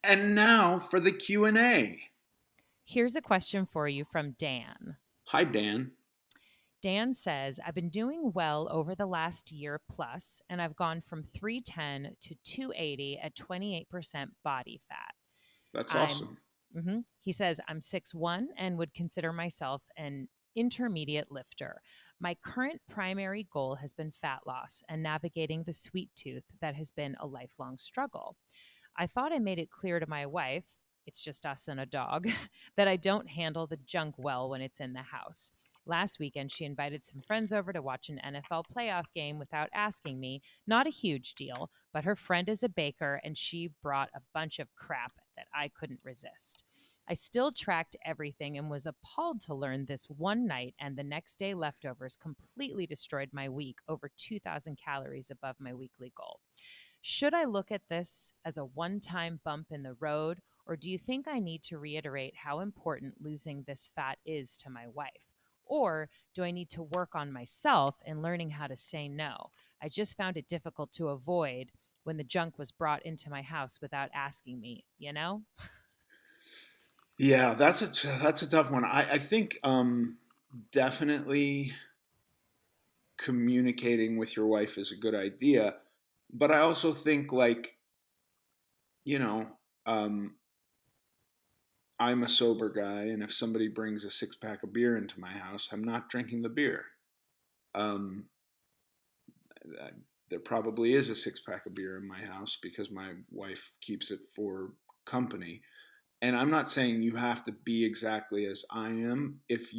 And now for the Q&A. Here's a question for you from Dan. Hi, Dan. Dan says, I've been doing well over the last year plus, and I've gone from 310 to 280 at 28% body fat. That's I'm, awesome. he says, I'm 6'1 and would consider myself an intermediate lifter. My current primary goal has been fat loss and navigating the sweet tooth that has been a lifelong struggle. I thought I made it clear to my wife, it's just us and a dog, that I don't handle the junk well when it's in the house. Last weekend, she invited some friends over to watch an NFL playoff game without asking me. Not a huge deal, but her friend is a baker and she brought a bunch of crap that I couldn't resist. I still tracked everything and was appalled to learn this one night and the next day leftovers completely destroyed my week, over 2,000 calories above my weekly goal. Should I look at this as a one time bump in the road, or do you think I need to reiterate how important losing this fat is to my wife? Or do I need to work on myself and learning how to say no? I just found it difficult to avoid when the junk was brought into my house without asking me, you know? Yeah, that's a tough one. I think definitely communicating with your wife is a good idea, but I also think like you know um, I'm a sober guy, and if somebody brings a 6 pack of beer into my house, I'm not drinking the beer. Um, I, there probably is a 6 pack of beer in my house because my wife keeps it for company. And I'm not saying you have to be exactly as I am. If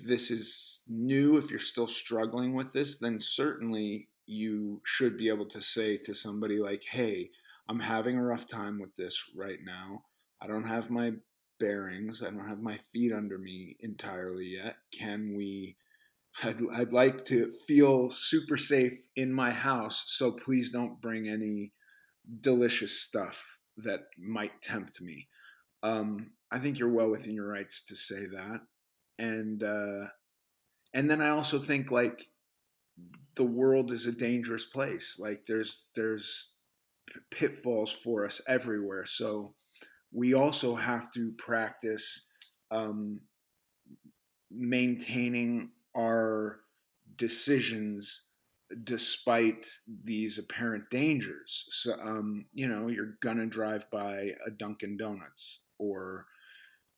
this is new, if you're still struggling with this, then certainly you should be able to say to somebody like, "Hey, I'm having a rough time with this right now. I don't have my bearings. I don't have my feet under me entirely yet. Can we I'd like to feel super safe in my house, so please don't bring any delicious stuff that might tempt me." I think you're well within your rights to say that, and and then I also think like the world is a dangerous place. Like there's pitfalls for us everywhere, so we also have to practice um, maintaining our decisions despite these apparent dangers. So, you're gonna drive by a Dunkin' Donuts, or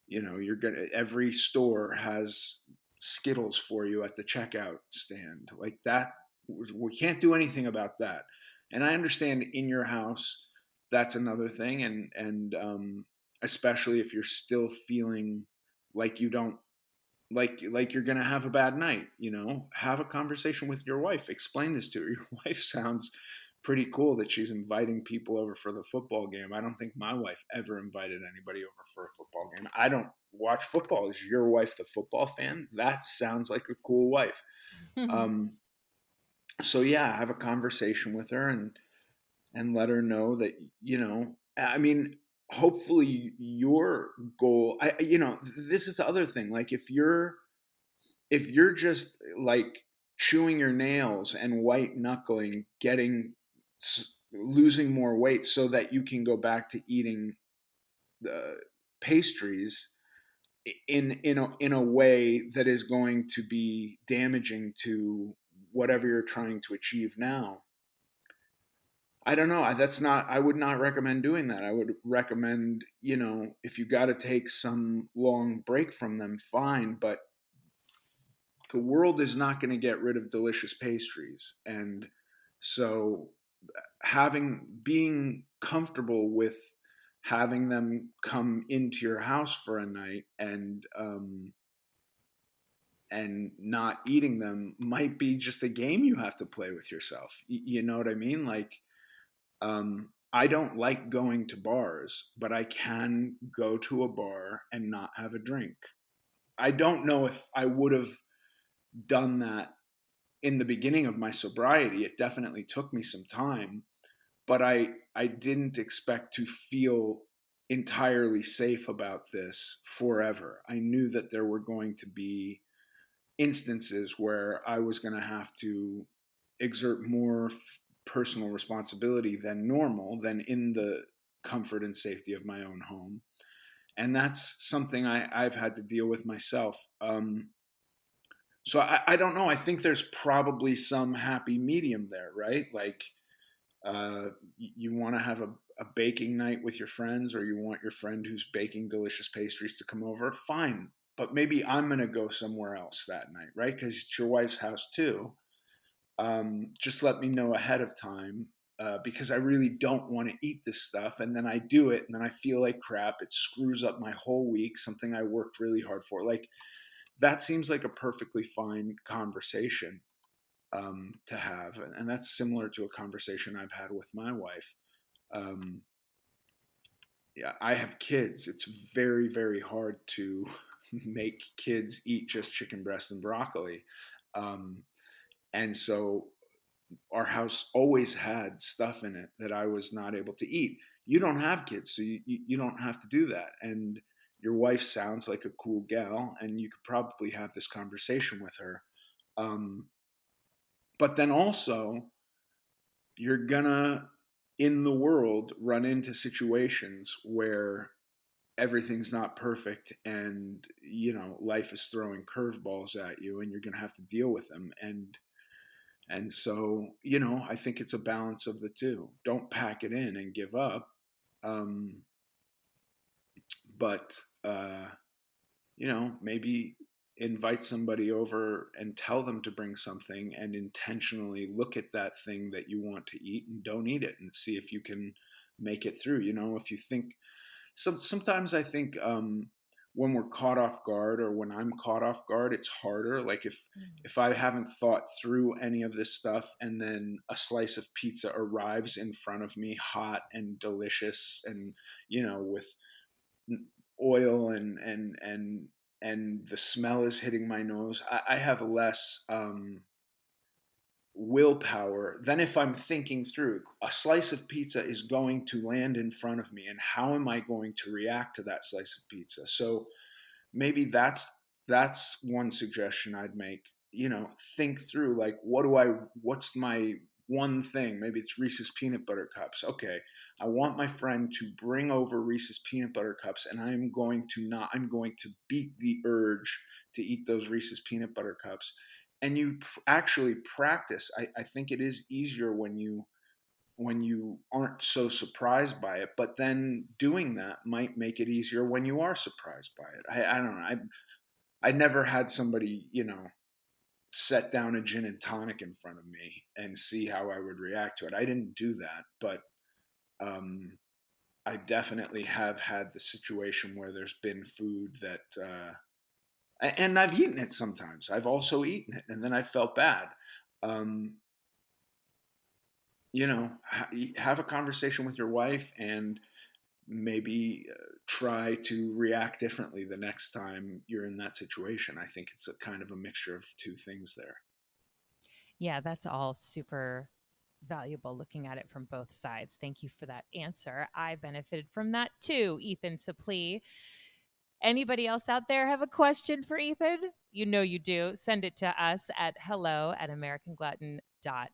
you're gonna every store has Skittles for you at the checkout stand, like that. We can't do anything about that. And I understand in your house that's another thing, and especially if you're still feeling like you don't like you're gonna have a bad night, have a conversation with your wife, explain this to her. Your wife sounds pretty cool that she's inviting people over for the football game. I don't think my wife ever invited anybody over for a football game. I don't watch football. Is your wife the football fan? That sounds like a cool wife. um so yeah, have a conversation with her and let her know that, I mean, hopefully your goal, this is the other thing. Like if you're just like chewing your nails and white knuckling, losing more weight so that you can go back to eating the pastries in a way that is going to be damaging to whatever you're trying to achieve now. I don't know. I would not recommend doing that. I would recommend, if you got to take some long break from them, fine. But the world is not going to get rid of delicious pastries. And so being comfortable with having them come into your house for a night and not eating them might be just a game you have to play with yourself. You know what I mean? Like, I don't like going to bars, but I can go to a bar and not have a drink. I don't know if I would have done that in the beginning of my sobriety. It definitely took me some time, but I didn't expect to feel entirely safe about this forever. I knew that there were going to be instances where I was going to have to exert more personal responsibility than normal, than in the comfort and safety of my own home. And that's something I've had to deal with myself. So I don't know. I think there's probably some happy medium there, right? Like, you want to have a baking night with your friends, or you want your friend who's baking delicious pastries to come over, fine. But maybe I'm going to go somewhere else that night, right? Because it's your wife's house too. Just let me know ahead of time, because I really don't want to eat this stuff. And then I do it, and then I feel like crap. It screws up my whole week, something I worked really hard for. Like, that seems like a perfectly fine conversation to have. And that's similar to a conversation I've had with my wife. Um, yeah, I have kids. It's very, very hard to make kids eat just chicken breast and broccoli. Um, and so our house always had stuff in it that I was not able to eat. You don't have kids, so you don't have to do that. And your wife sounds like a cool gal, and you could probably have this conversation with her. Um, but then also, you're gonna, in the world, run into situations where everything's not perfect, and life is throwing curveballs at you, and you're gonna have to deal with them. And so, I think it's a balance of the two. Don't pack it in and give up. Um, but, maybe invite somebody over and tell them to bring something, and intentionally look at that thing that you want to eat and don't eat it, and see if you can make it through. If you think, sometimes I think, when we're caught off guard, or when I'm caught off guard, it's harder. Like, if I haven't thought through any of this stuff, and then a slice of pizza arrives in front of me, hot and delicious, and with oil, and the smell is hitting my nose, I have less willpower than if I'm thinking through, a slice of pizza is going to land in front of me, and how am I going to react to that slice of pizza. So maybe that's one suggestion I'd make. Think through, like, what's my one thing. Maybe it's Reese's peanut butter cups. Okay, I want my friend to bring over Reese's peanut butter cups, and I'm going to beat the urge to eat those Reese's peanut butter cups. And you actually practice. I think it is easier when you aren't so surprised by it, but then doing that might make it easier when you are surprised by it. I don't know. I never had somebody, set down a gin and tonic in front of me and see how I would react to it. I didn't do that, but I definitely have had the situation where there's been food that, and I've eaten it sometimes. I've also eaten it, and then I felt bad. Um, have a conversation with your wife, and maybe try to react differently the next time you're in that situation. I think it's a kind of a mixture of two things there. Yeah, that's all super valuable looking at it from both sides. Thank you for that answer. I benefited from that too, Ethan Suplee. Anybody else out there have a question for Ethan? You know you do. Send it to us at hello@americanglutton.net.